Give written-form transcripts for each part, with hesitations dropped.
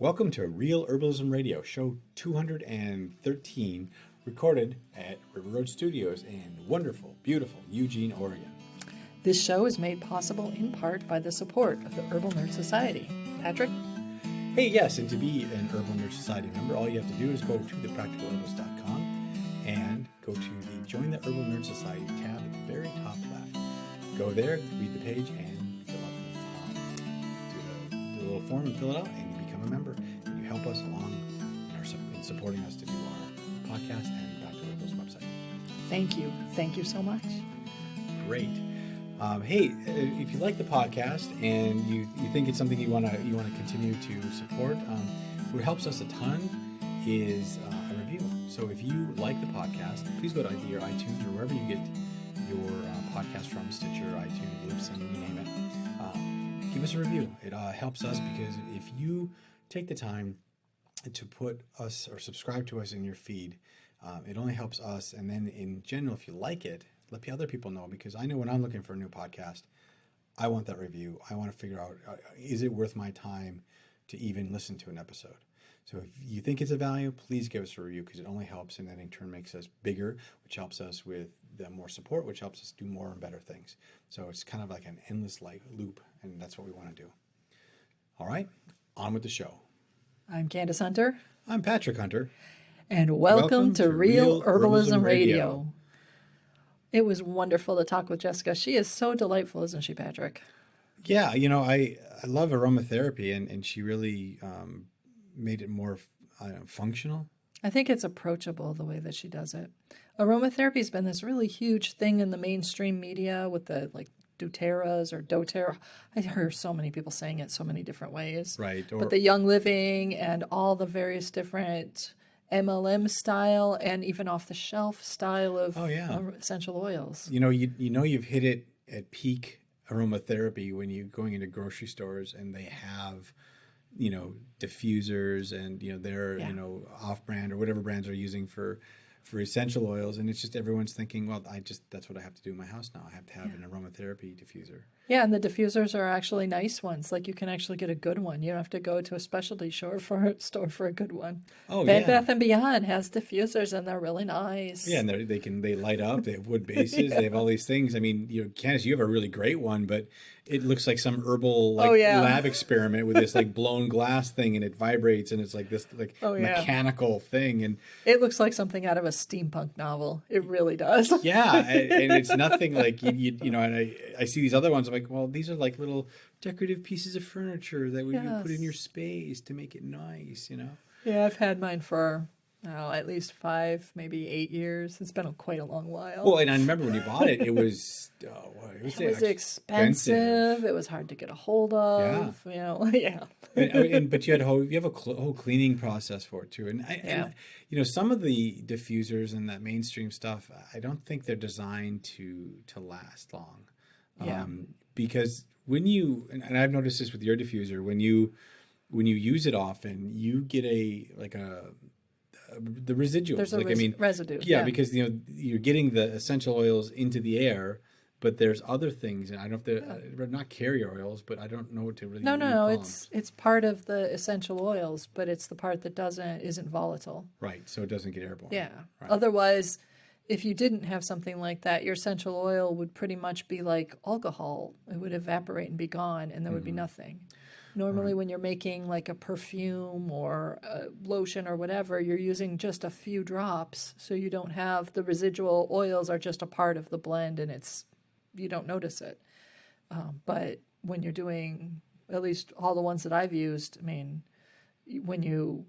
Welcome to Real Herbalism Radio, show 213, recorded at River Road Studios in wonderful, beautiful Eugene, Oregon. This show is made possible in part by the support of the Herbal Nerd Society. Patrick? Hey, yes, and to be an Herbal Nerd Society member, all you have to do is go to thepracticalherbals.com and go to the Join the Herbal Nerd Society tab at the very top left. Go there, read the page, and fill out do the little form and fill it out, and you become a member. And you help us along in supporting us to do our podcast and Dr. Herbals website. Thank you. Thank you so much. Great. Hey, if you like the podcast and you think it's something you want to continue to support, what helps us a ton is a review. So if you like the podcast, please go to either your iTunes or wherever you get your podcast from, Stitcher, iTunes, Libsyn, you name it. Give us a review. It helps us because if you take the time to put us or subscribe to us in your feed, it only helps us. And then in general, if you like it, let the other people know, because I know when I'm looking for a new podcast, I want that review. I want to figure out, is it worth my time to even listen to an episode? So if you think it's a value, please give us a review, because it only helps, and that in turn makes us bigger, which helps us with the more support, which helps us do more and better things. So it's kind of like an endless life loop, and that's what we want to do. All right, on with the show. I'm Candace Hunter. I'm Patrick Hunter. And welcome to Real Herbalism Radio. It was wonderful to talk with Jessica. She is so delightful, isn't she, Patrick? Yeah, I love aromatherapy, and she really made it more functional. I think it's approachable the way that she does it. Aromatherapy has been this really huge thing in the mainstream media with the doTERRAs or doTERRA. I hear so many people saying it so many different ways. Right. But the Young Living and all the various different MLM style and even off-the-shelf style of essential oils. You've hit it at peak aromatherapy when you're going into grocery stores and they have, diffusers and, they're, off-brand or whatever brands are using for essential oils. And it's just everyone's thinking, well, that's what I have to do in my house now. I have to have an aromatherapy diffuser. Yeah, and the diffusers are actually nice ones. Like you can actually get a good one. You don't have to go to a specialty store for a good one. Oh, Bed Bath & Beyond has diffusers, and they're really nice. Yeah, and they light up. They have wood bases. They have all these things. I mean, Candace, you have a really great one, but it looks like some herbal lab experiment with this blown glass thing, and it vibrates, and it's like this mechanical thing, and it looks like something out of a steampunk novel. It really does. Yeah, and it's nothing like and I see these other ones. I'm like, well, these are like little decorative pieces of furniture that you put in your space to make it nice, Yeah, I've had mine for at least 5, maybe 8 years. It's been quite a long while. Well, and I remember when you bought it, it was expensive. It was hard to get a hold of. Yeah. But you have a whole cleaning process for it too. And some of the diffusers and that mainstream stuff, I don't think they're designed to last long. Yeah. Because when and I've noticed this with your diffuser, when you use it often, you get the residuals. There's a residue. Yeah, because you're getting the essential oils into the air, but there's other things, and I don't know if they're not carrier oils, but I don't know what to really. No. It's part of the essential oils, but it's the part that isn't volatile. Right, so it doesn't get airborne. Yeah. Right. Otherwise, if you didn't have something like that, your essential oil would pretty much be like alcohol. It would evaporate and be gone, and there would be nothing. Normally, when you're making like a perfume or a lotion or whatever, you're using just a few drops, so you don't have the residual oils are just a part of the blend, and you don't notice it. But when you're doing, at least all the ones that I've used, I mean, when you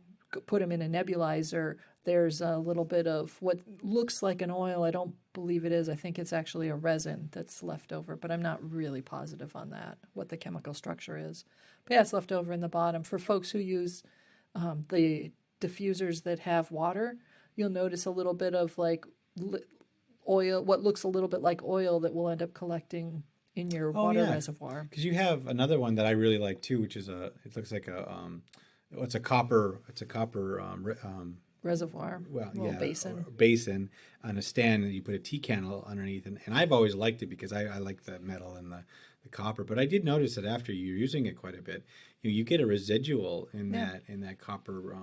put them in a nebulizer, there's a little bit of what looks like an oil. I don't believe it is. I think it's actually a resin that's left over, but I'm not really positive on that, what the chemical structure is. But yeah, it's left over in the bottom. For folks who use the diffusers that have water, you'll notice a little bit of oil, what looks a little bit like oil that will end up collecting in your water reservoir. Because you have another one that I really like too, which is it looks like it's a copper reservoir, basin on a stand, and you put a tea candle underneath, and I've always liked it because I like the metal and copper. But I did notice that after you're using it quite a bit, you get a residual in that copper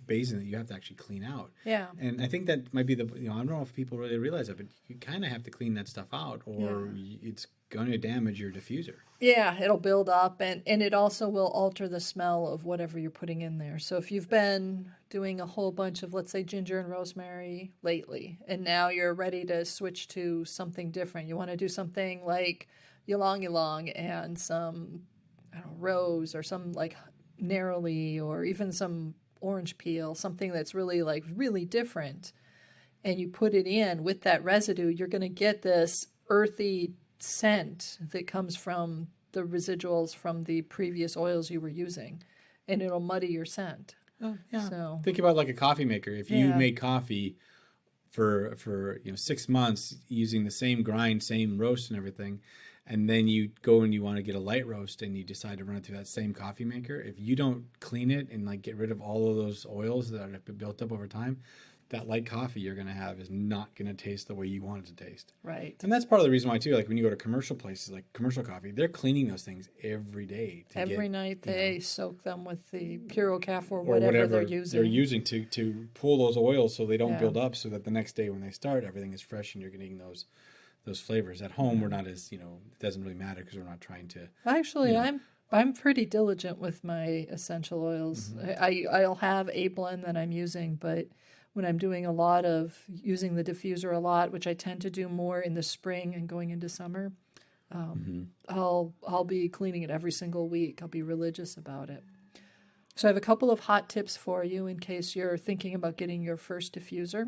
basin that you have to actually clean out. Yeah. And I think that might be I don't know if people really realize that, but you kind of have to clean that stuff out, or it's going to damage your diffuser. Yeah, it'll build up, and it also will alter the smell of whatever you're putting in there. So if you've been doing a whole bunch of, let's say, ginger and rosemary lately, and now you're ready to switch to something different, you want to do something like ylang ylang and some, I don't know, rose, or some like neroli, or even some orange peel, something that's really like really different, and you put it in with that residue, you're going to get this earthy scent that comes from the residuals from the previous oils you were using, and it'll muddy your scent. Oh, yeah. So think about like a coffee maker. If you made coffee for 6 months using the same grind, same roast and everything, and then you go and you want to get a light roast and you decide to run it through that same coffee maker, if you don't clean it and like get rid of all of those oils that have been built up over time, that light coffee you're going to have is not going to taste the way you want it to taste. Right. And that's part of the reason why too, like when you go to commercial places like commercial coffee, they're cleaning those things every day. Every night they soak them with the Purocaf or whatever they're using. They're using to pull those oils so they don't build up, so that the next day when they start, everything is fresh and you're getting those flavors. At home, we're not as, it doesn't really matter because we're not trying to. Actually, I'm pretty diligent with my essential oils. Mm-hmm. I'll have a blend that I'm using, but when I'm doing a lot of using the diffuser a lot, which I tend to do more in the spring and going into summer, I'll be cleaning it every single week. I'll be religious about it. So I have a couple of hot tips for you in case you're thinking about getting your first diffuser.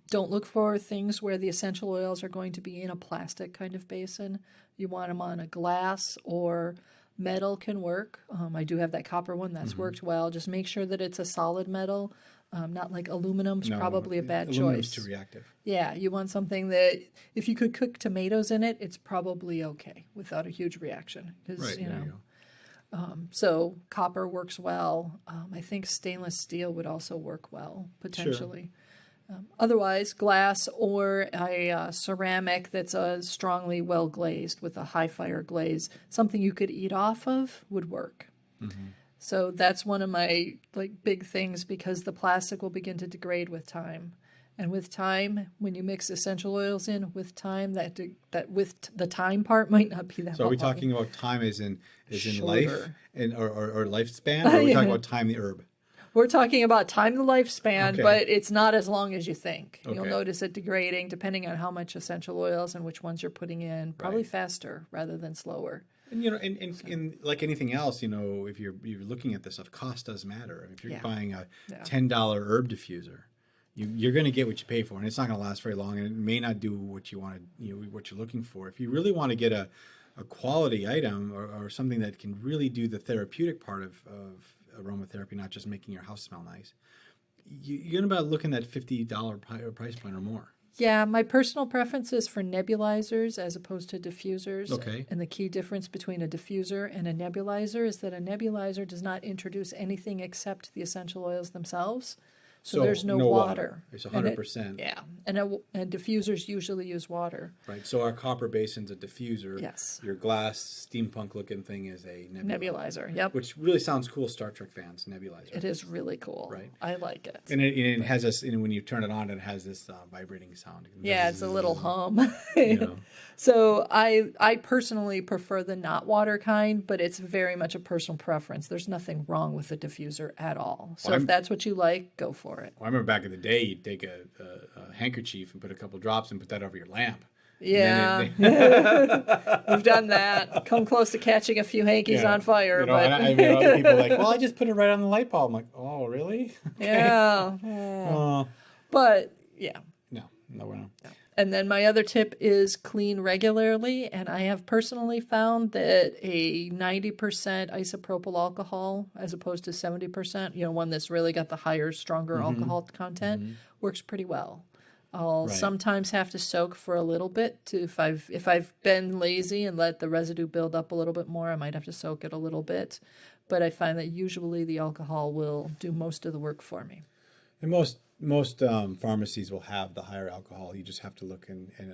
Don't look for things where the essential oils are going to be in a plastic kind of basin. You want them on a glass, or metal can work. I do have that copper one that's worked well. Just make sure that it's a solid metal. Not like aluminum's probably a bad aluminum's choice. Too reactive. Yeah, you want something that if you could cook tomatoes in it, it's probably okay without a huge reaction. Because so copper works well. I think stainless steel would also work well potentially. Otherwise, glass or a ceramic that's strongly well glazed with a high fire glaze, something you could eat off of, would work. Mm-hmm. So that's one of my big things, because the plastic will begin to degrade with time. And with time, when you mix essential oils in, with time, that with the time part might not be that. So are we talking about time as in life or lifespan, or are we talking about time the herb? We're talking about time the lifespan, but it's not as long as you think. Okay. You'll notice it degrading depending on how much essential oils and which ones you're putting in. Probably faster rather than slower. And and like anything else, if you're looking at this stuff, cost does matter. If you're buying a $10 herb diffuser, you're going to get what you pay for, and it's not going to last very long, and it may not do what you want to, what you're looking for. If you really want to get a quality item or something that can really do the therapeutic part of aromatherapy, not just making your house smell nice, you're going to be looking at $50 price point or more. Yeah, my personal preference is for nebulizers as opposed to diffusers. Okay. And the key difference between a diffuser and a nebulizer is that a nebulizer does not introduce anything except the essential oils themselves. So there's no water. It's 100%. And diffusers usually use water. Right. So our copper basin's a diffuser. Yes. Your glass steampunk looking thing is a Nebulizer. Yep. Which really sounds cool, Star Trek fans. Nebulizer. It is really cool. Right. I like it. And it has this. And when you turn it on, it has this vibrating sound. Yeah, it's a little hum. So I personally prefer the not water kind, but it's very much a personal preference. There's nothing wrong with the diffuser at all. So if that's what you like, go for it. Well, I remember back in the day, you'd take a handkerchief and put a couple drops and put that over your lamp. Yeah, we've done that. Come close to catching a few hankies on fire. But and I mean, other people are like, well, I just put it right on the light bulb. I'm like, oh, really? Okay. Yeah. But yeah. No, we're not. No. And then my other tip is clean regularly. And I have personally found that a 90% isopropyl alcohol, as opposed to 70%, one that's really got the higher, stronger alcohol content, works pretty well. I'll sometimes have to soak for a little bit. If I've been lazy and let the residue build up a little bit more, I might have to soak it a little bit. But I find that usually the alcohol will do most of the work for me. And most pharmacies will have the higher alcohol. You just have to look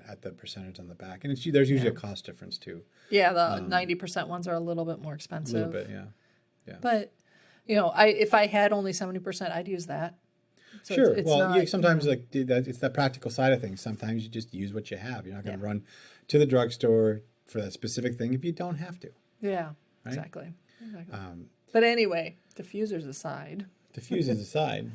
at the percentage on the back, and there's usually a cost difference too. Yeah, the 90% ones are a little bit more A expensive. little bit, yeah. But if I had only 70%, I'd use that. So Sure. it's Well, not, sometimes it's that practical side of things. Sometimes you just use what you have. You're not going to Yeah. run to the drugstore for that specific thing if you don't have to. Yeah, Right? exactly. But anyway, diffusers aside. Diffusers aside,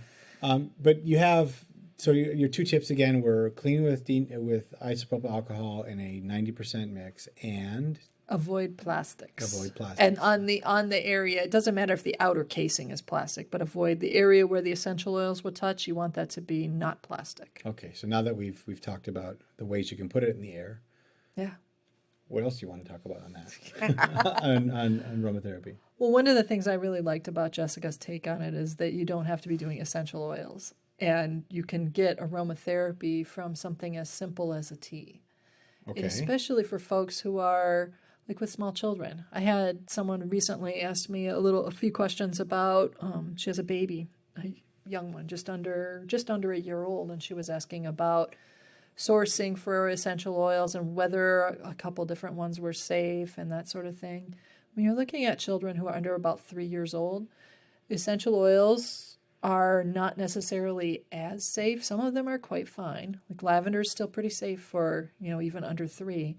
but you have your two tips again were clean with isopropyl alcohol in a 90% mix and Avoid plastics. avoid plastics. And on the area, it doesn't matter if the outer casing is plastic, but avoid the area where the essential oils would touch. You want that to be not plastic. Okay, so now that we've talked about the ways you can put it in the air, Yeah. what else do you want to talk about on that? on aromatherapy? Well, one of the things I really liked about Jessica's take on it is that you don't have to be doing essential oils. And you can get aromatherapy from something as simple as a tea. Okay. And especially for folks who are like with small children. I had someone recently ask me a few questions about, she has a baby, a young one, just under a year old. And she was asking about sourcing for essential oils and whether a couple different ones were safe and that sort of thing. When you're looking at children who are under about 3 years old, essential oils are not necessarily as safe. Some of them are quite fine. Like lavender is still pretty safe for, even under 3.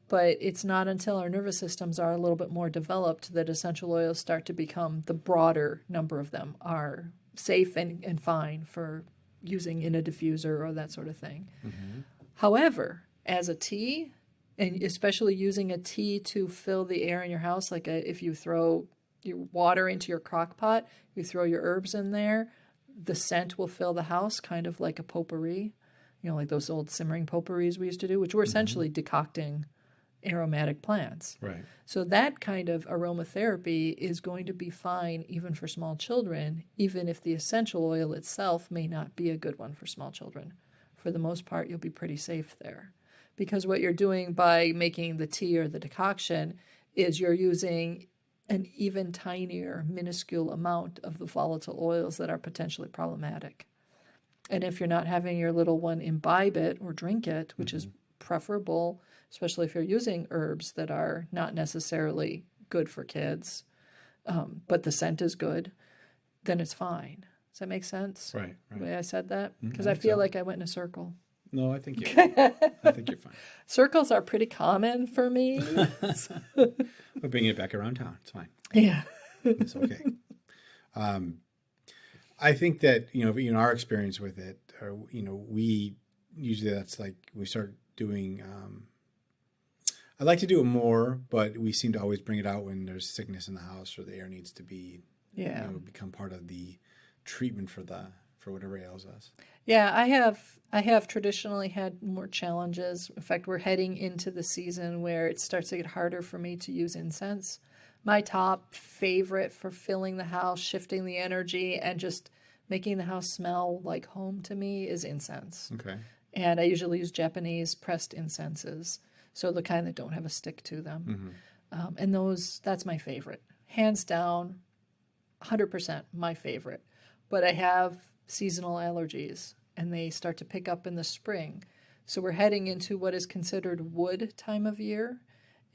But it's not until our nervous systems are a little bit more developed that essential oils start to become, the broader number of them are safe and fine for using in a diffuser or that sort of thing. Mm-hmm. However, as a tea, and especially using a tea to fill the air in your house, like if you throw your water into your crock pot, you throw your herbs in there, the scent will fill the house, kind of like a potpourri, like those old simmering potpourris we used to do, which were essentially decocting aromatic plants. Right. So that kind of aromatherapy is going to be fine even for small children, even if the essential oil itself may not be a good one for small children. For the most part, you'll be pretty safe there. Because what you're doing by making the tea or the decoction is you're using an even tinier, minuscule amount of the volatile oils that are potentially problematic. And if you're not having your little one imbibe it or drink it, which is preferable, especially if you're using herbs that are not necessarily good for kids, but the scent is good, then it's fine. Does that make sense? Right. The way I said that? Because I I think feel so. like I went in a circle. No, I think you're fine. Circles are pretty common for me. We're bringing it back around town. It's fine. Yeah. It's okay. I think that, our experience with it, or, we usually that's like we start doing, I like to do it more, but we seem to always bring it out when there's sickness in the house or the air needs to be, become part of the treatment for whatever ails us. Yeah, I have traditionally had more challenges. In fact, we're heading into the season where it starts to get harder for me to use incense. My top favorite for filling the house, shifting the energy, and just making the house smell like home to me is incense. Okay. And I usually use Japanese pressed incenses, so the kind that don't have a stick to them. Mm-hmm. And that's my favorite. Hands down, 100% my favorite. But I have seasonal allergies, and they start to pick up in the spring. So we're heading into what is considered wood time of year.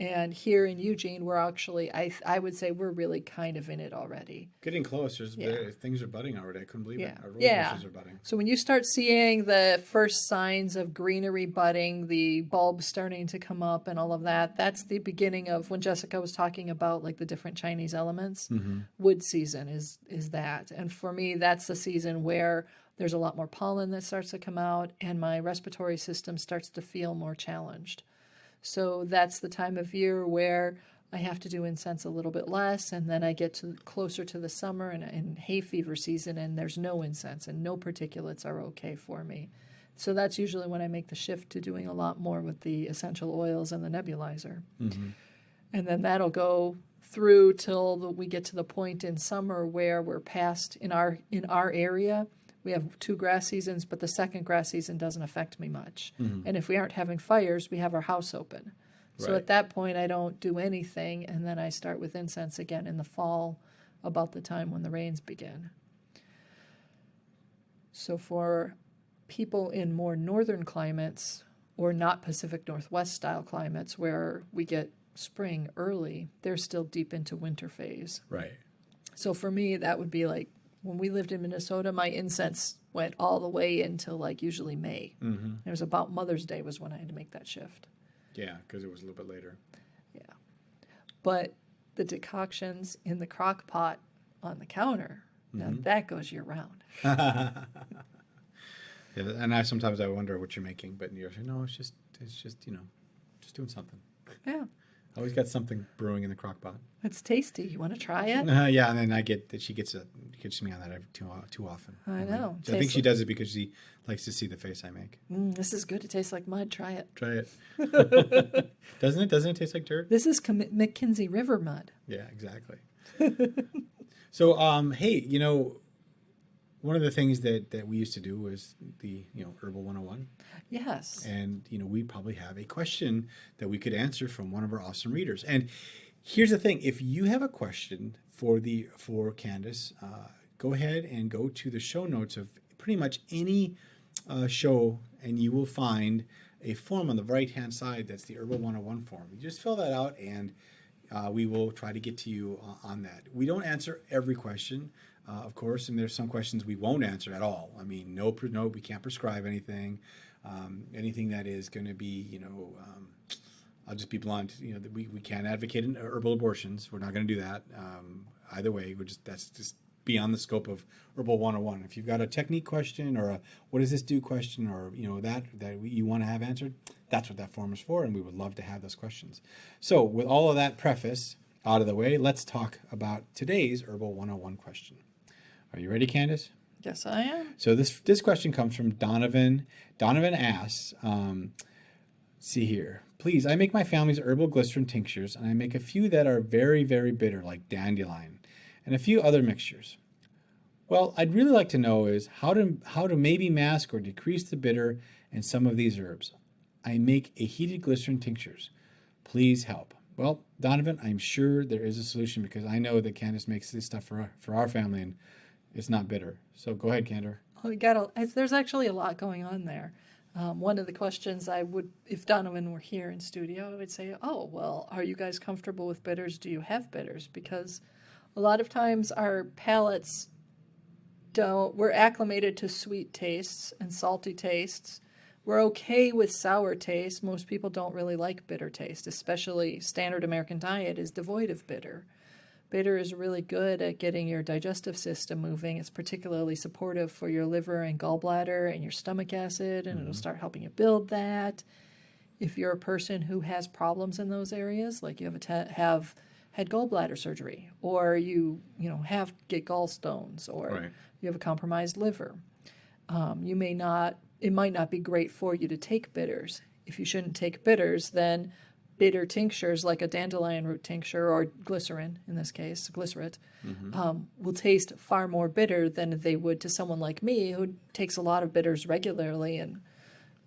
And here in Eugene, we're actually, I would say we're really kind of in it already. Getting close. Things are budding already. I couldn't believe it. Our rose bushes are budding. So when you start seeing the first signs of greenery budding, the bulbs starting to come up and all of that, that's the beginning of when Jessica was talking about like the different Chinese elements. Mm-hmm. Wood season is that. And for me, that's the season where there's a lot more pollen that starts to come out and my respiratory system starts to feel more challenged. So that's the time of year where I have to do incense a little bit less, and then I get closer to the summer and hay fever season, and there's no incense and no particulates are okay for me. So that's usually when I make the shift to doing a lot more with the essential oils and the nebulizer. Mm-hmm. And then that'll go through till we get to the point in summer where we're past, in our area, we have 2 grass seasons, but the second grass season doesn't affect me much. Mm-hmm. And if we aren't having fires, we have our house open. So at that point, I don't do anything, and then I start with incense again in the fall, about the time when the rains begin. So for people in more northern climates or not Pacific Northwest style climates where we get spring early, they're still deep into winter phase. Right. So for me, that would be like when we lived in Minnesota, my incense went all the way until like usually May. Mm-hmm. It was about Mother's Day was when I had to make that shift. Yeah, because it was a little bit later. Yeah. But the decoctions in the crock pot on the counter, now that goes year round. Yeah, and sometimes I wonder what you're making, but you're like, no, it's just just doing something. Yeah. Always got something brewing in the crock pot. It's tasty. You want to try it? Yeah, and then I get that she gets me on that every too often. I know. I think she does it because she likes to see the face I make. This is good. It tastes like mud. Try it. Try it. Doesn't it? Doesn't it taste like dirt? This is McKinsey River mud. Yeah, exactly. So, hey, one of the things that we used to do was the Herbal 101. Yes. And we probably have a question that we could answer from one of our awesome readers. And here's the thing: if you have a question for Candace, go ahead and go to the show notes of pretty much any show, and you will find a form on the right-hand side that's the Herbal 101 form. You just fill that out, and we will try to get to you on that. We don't answer every question, of course, and there's some questions we won't answer at all. I mean, no, we can't prescribe anything. Anything that is going to be, I'll just be blunt. We can't advocate herbal abortions. We're not going to do that. Either way, that's just beyond the scope of Herbal 101. If you've got a technique question or a what does this do question, or that you want to have answered, that's what that form is for, and we would love to have those questions. So, with all of that preface out of the way, let's talk about today's Herbal 101 question. Are you ready, Candace? Yes, I am. So this question comes from Donovan. Donovan asks, see here, please, I make my family's herbal glycerin tinctures, and I make a few that are very, very bitter, like dandelion, and a few other mixtures. Well, I'd really like to know is how to maybe mask or decrease the bitter in some of these herbs. I make a heated glycerin tinctures. Please help. Well, Donovan, I'm sure there is a solution because I know that Candace makes this stuff for our family, and it's not bitter. So go ahead, Candace. There's actually a lot going on there. One of the questions I would, if Donovan were here in studio, I would say, oh, well, are you guys comfortable with bitters? Do you have bitters? Because a lot of times our palates we're acclimated to sweet tastes and salty tastes. We're okay with sour taste. Most people don't really like bitter taste, especially standard American diet is devoid of bitter. Bitter is really good at getting your digestive system moving. It's particularly supportive for your liver and gallbladder and your stomach acid, and it'll start helping you build that. If you're a person who has problems in those areas, like you have had gallbladder surgery, or you get gallstones, or you have a compromised liver, it might not be great for you to take bitters. If you shouldn't take bitters, then bitter tinctures like a dandelion root tincture or glycerin, in this case, glycerate, will taste far more bitter than they would to someone like me who takes a lot of bitters regularly. And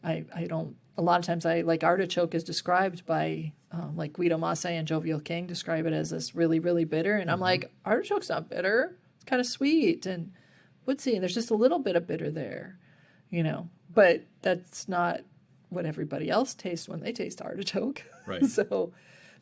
I don't, a lot of times artichoke is described by like Guido Masse and Jovial King describe it as this really, really bitter. And I'm like, artichoke's not bitter. It's kind of sweet and woodsy. And there's just a little bit of bitter there, but that's not what everybody else tastes when they taste artichoke. Right. So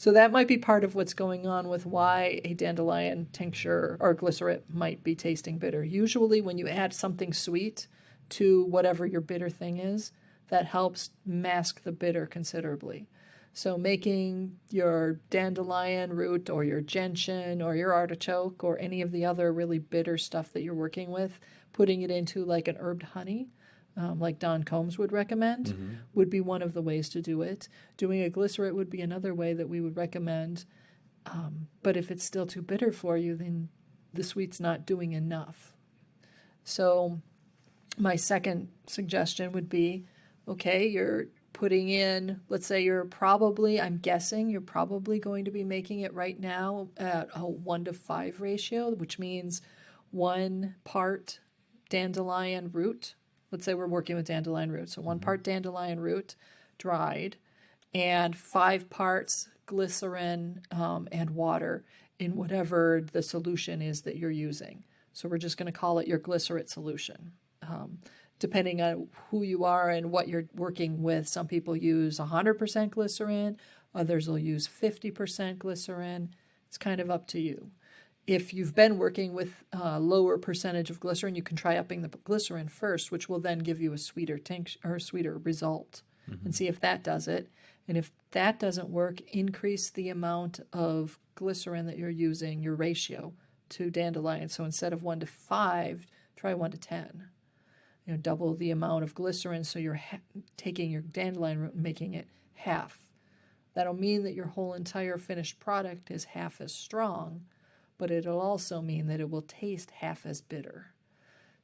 that might be part of what's going on with why a dandelion tincture or glycerate might be tasting bitter. Usually when you add something sweet to whatever your bitter thing is, that helps mask the bitter considerably. So making your dandelion root or your gentian or your artichoke or any of the other really bitter stuff that you're working with, putting it into like an herbed honey, like Don Combs would recommend, would be one of the ways to do it. Doing a glycerate would be another way that we would recommend. But if it's still too bitter for you, then the sweet's not doing enough. So my second suggestion would be, okay, you're putting in, let's say I'm guessing you're probably going to be making it right now at a 1-to-5 ratio, which means 1 part dandelion root. Let's say we're working with dandelion root. So 1 part dandelion root dried and 5 parts glycerin and water in whatever the solution is that you're using. So we're just going to call it your glycerate solution. depending on who you are and what you're working with. Some people use 100% glycerin, others will use 50% glycerin. It's kind of up to you. If you've been working with a lower percentage of glycerin, you can try upping the glycerin first, which will then give you a sweeter tincture or sweeter result, and see if that does it. And if that doesn't work, increase the amount of glycerin that you're using, your ratio to dandelion. So instead of 1 to 5, try 1 to 10. Double the amount of glycerin, so you're taking your dandelion root and making it half. That'll mean that your whole entire finished product is half as strong, but it'll also mean that it will taste half as bitter.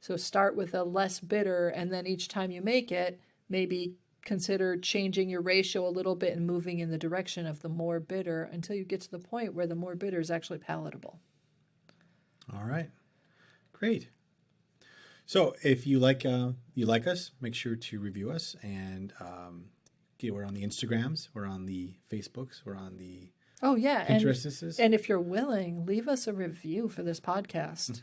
So start with a less bitter, and then each time you make it, maybe consider changing your ratio a little bit and moving in the direction of the more bitter until you get to the point where the more bitter is actually palatable. All right. Great. So if you like us, make sure to review us, and we're on the Instagrams, we're on the Facebooks, we're on the Pinterest. And if you're willing, leave us a review for this podcast.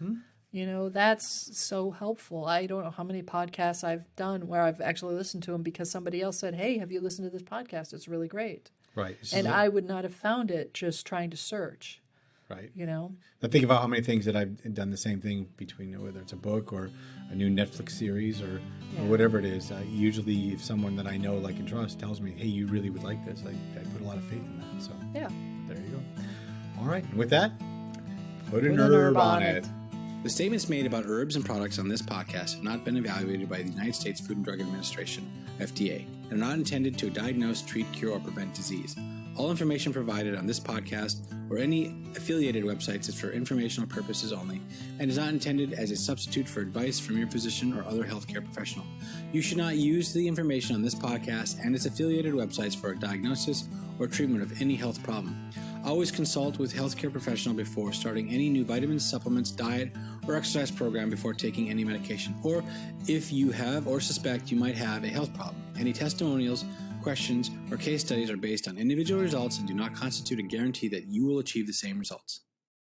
That's so helpful. I don't know how many podcasts I've done where I've actually listened to them because somebody else said, "Hey, have you listened to this podcast? It's really great." Right. And I would not have found it just trying to search. Right. I think about how many things that I've done the same thing between, whether it's a book or a new Netflix series or whatever it is. Usually if someone that I know, like, and trust tells me, "Hey, you really would like this," I put a lot of faith in that. So yeah, there you go. All right. And with that, put an herb on it. The statements made about herbs and products on this podcast have not been evaluated by the United States Food and Drug Administration, FDA, and are not intended to diagnose, treat, cure, or prevent disease. All information provided on this podcast or any affiliated websites is for informational purposes only and is not intended as a substitute for advice from your physician or other healthcare professional. You should not use the information on this podcast and its affiliated websites for a diagnosis or treatment of any health problem. Always consult with a healthcare professional before starting any new vitamins, supplements, diet, or exercise program before taking any medication, or if you have or suspect you might have a health problem. Any testimonials, questions, or case studies are based on individual results and do not constitute a guarantee that you will achieve the same results.